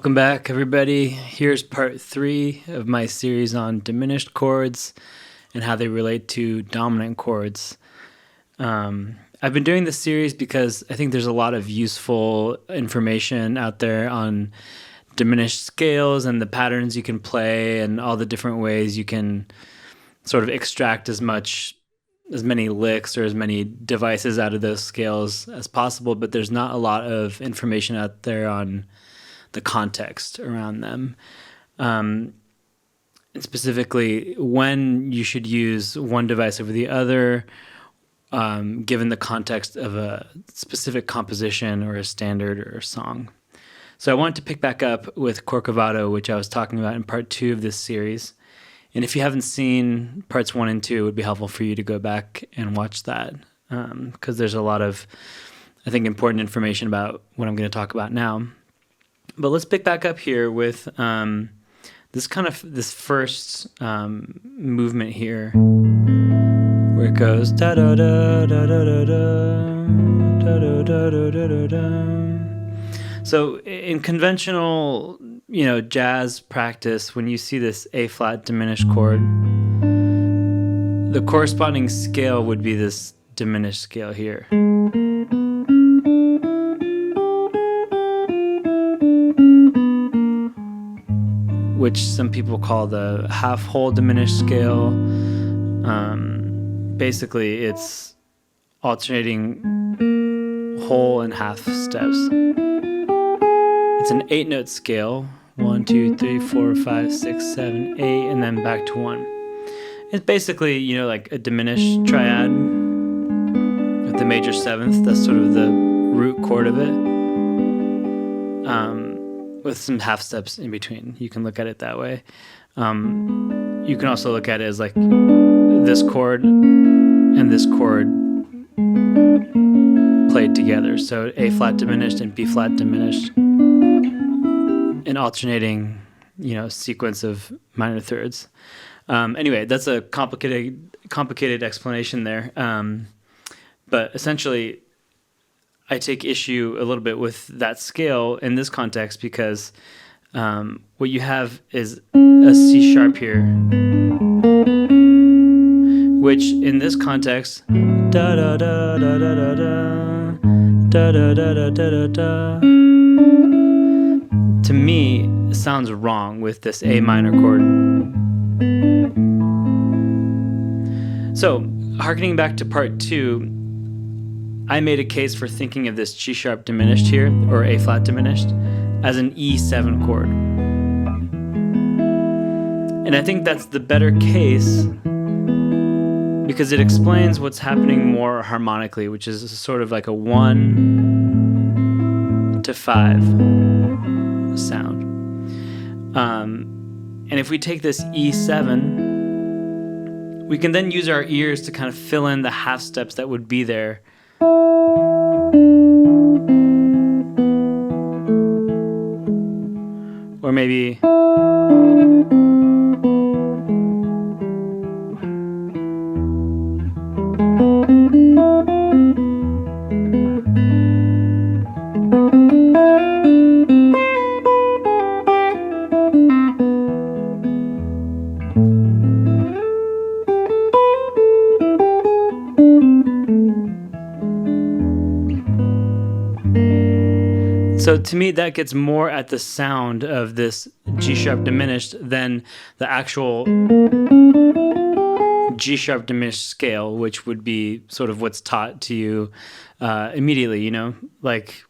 Welcome back, everybody. Here's part 3 of my series on diminished chords and how they relate to dominant chords. I've been doing this series because I think there's a lot of useful information out there on diminished scales and the patterns you can play and all the different ways you can sort of extract as many licks or as many devices out of those scales as possible, but there's not a lot of information out there on the context around them. And specifically when you should use one device over the other, given the context of a specific composition or a standard or a song. So I wanted to pick back up with Corcovado, which I was talking about in part 2 of this series. And if you haven't seen parts 1 and 2, it would be helpful for you to go back and watch that, because there's a lot of, I think, important information about what I'm going to talk about now. But let's pick back up here with this first movement here, where it goes da da da da da da da da da da da da. So in conventional, jazz practice, when you see this A flat diminished chord, the corresponding scale would be this diminished scale here. Which some people call the half-whole diminished scale. Basically, it's alternating whole and half steps. It's an 8-note scale, 1, 2, 3, 4, 5, 6, 7, 8, and then back to 1. It's basically, like a diminished triad with the major 7th. That's sort of the root chord of it. With some half steps in between. You can look at it that way. You can also look at it as like this chord and this chord played together. So A flat diminished and B flat diminished. An alternating, sequence of minor thirds. Anyway, that's a complicated explanation there. But essentially, I take issue a little bit with that scale in this context because what you have is a C sharp here, which in this context, da da da da da da da da da da da da da, to me sounds wrong with this A minor chord. So, harkening back to part 2, I made a case for thinking of this G sharp diminished here, or A flat diminished, as an E7 chord. And I think that's the better case because it explains what's happening more harmonically, which is sort of like a 1 to 5 sound. And if we take this E7, we can then use our ears to kind of fill in the half steps that would be there. Or maybe so to me, that gets more at the sound of this G sharp diminished than the actual G sharp diminished scale, which would be sort of what's taught to you immediately, like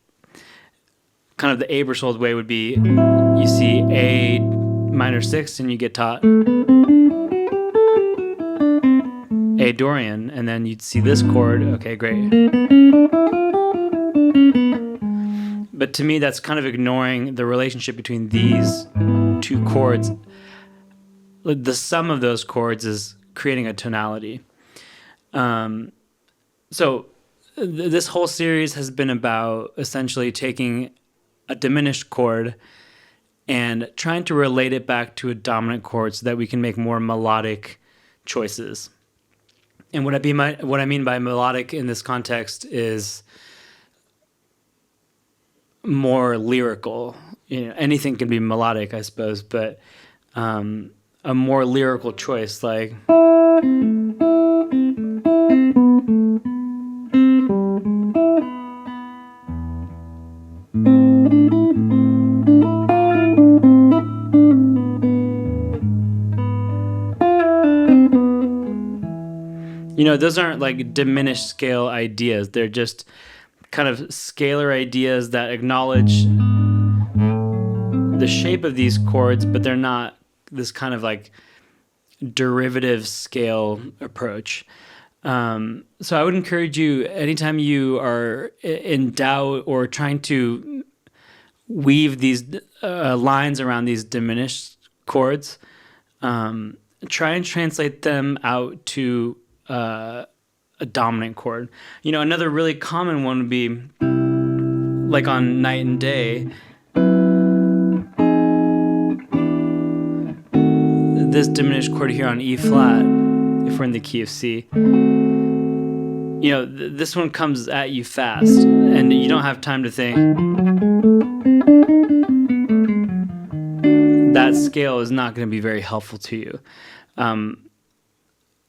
kind of the Aebersold way would be you see A minor 6 and you get taught A Dorian, and then you'd see this chord, okay, great. But to me, that's kind of ignoring the relationship between these two chords. The sum of those chords is creating a tonality. So this whole series has been about essentially taking a diminished chord and trying to relate it back to a dominant chord so that we can make more melodic choices. And what I mean by melodic in this context is more lyrical. Anything can be melodic, I suppose, but a more lyrical choice, like. Those aren't like diminished scale ideas. They're just kind of scalar ideas that acknowledge the shape of these chords, but they're not this kind of like derivative scale approach. So I would encourage you, anytime you are in doubt or trying to weave these lines around these diminished chords, try and translate them out to a dominant chord. Another really common one would be like on Night and Day. This diminished chord here on E flat, if we're in the key of C. This one comes at you fast, and you don't have time to think. That scale is not going to be very helpful to you.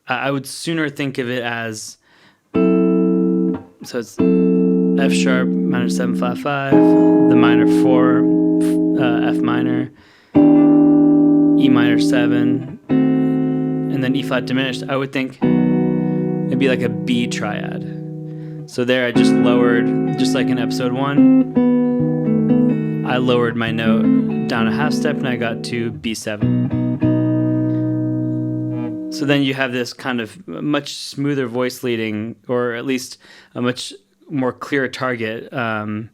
I would sooner think of it as, so it's F sharp minor 7 flat 5, the minor 4, F minor, E minor 7, and then E flat diminished. I would think it'd be like a B triad. So there I just lowered, just like in episode 1, I lowered my note down a half step and I got to B7. So then you have this kind of much smoother voice leading, or at least a much more clear target. To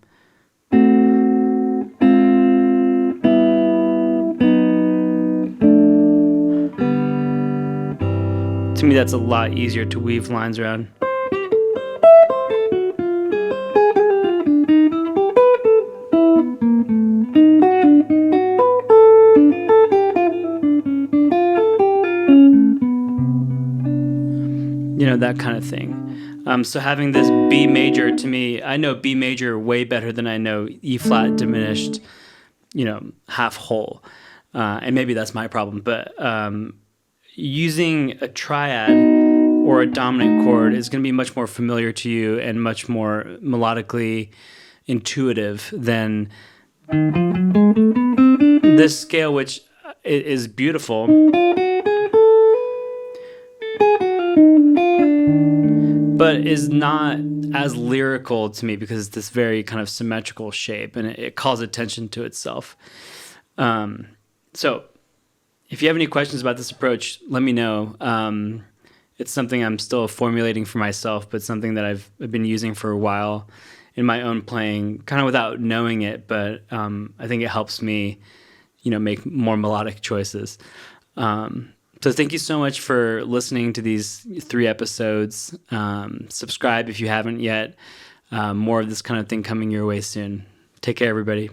me, that's a lot easier to weave lines around. That kind of thing. So having this B major, to me, I know B major way better than I know E flat diminished, half whole. And maybe that's my problem, but using a triad or a dominant chord is going to be much more familiar to you and much more melodically intuitive than this scale, which is beautiful, but is not as lyrical to me because it's this very kind of symmetrical shape, and it calls attention to itself. So if you have any questions about this approach, let me know. It's something I'm still formulating for myself, but something that I've been using for a while in my own playing, kind of without knowing it, but I think it helps me, make more melodic choices. So thank you so much for listening to these 3 episodes. Subscribe if you haven't yet. More of this kind of thing coming your way soon. Take care, everybody.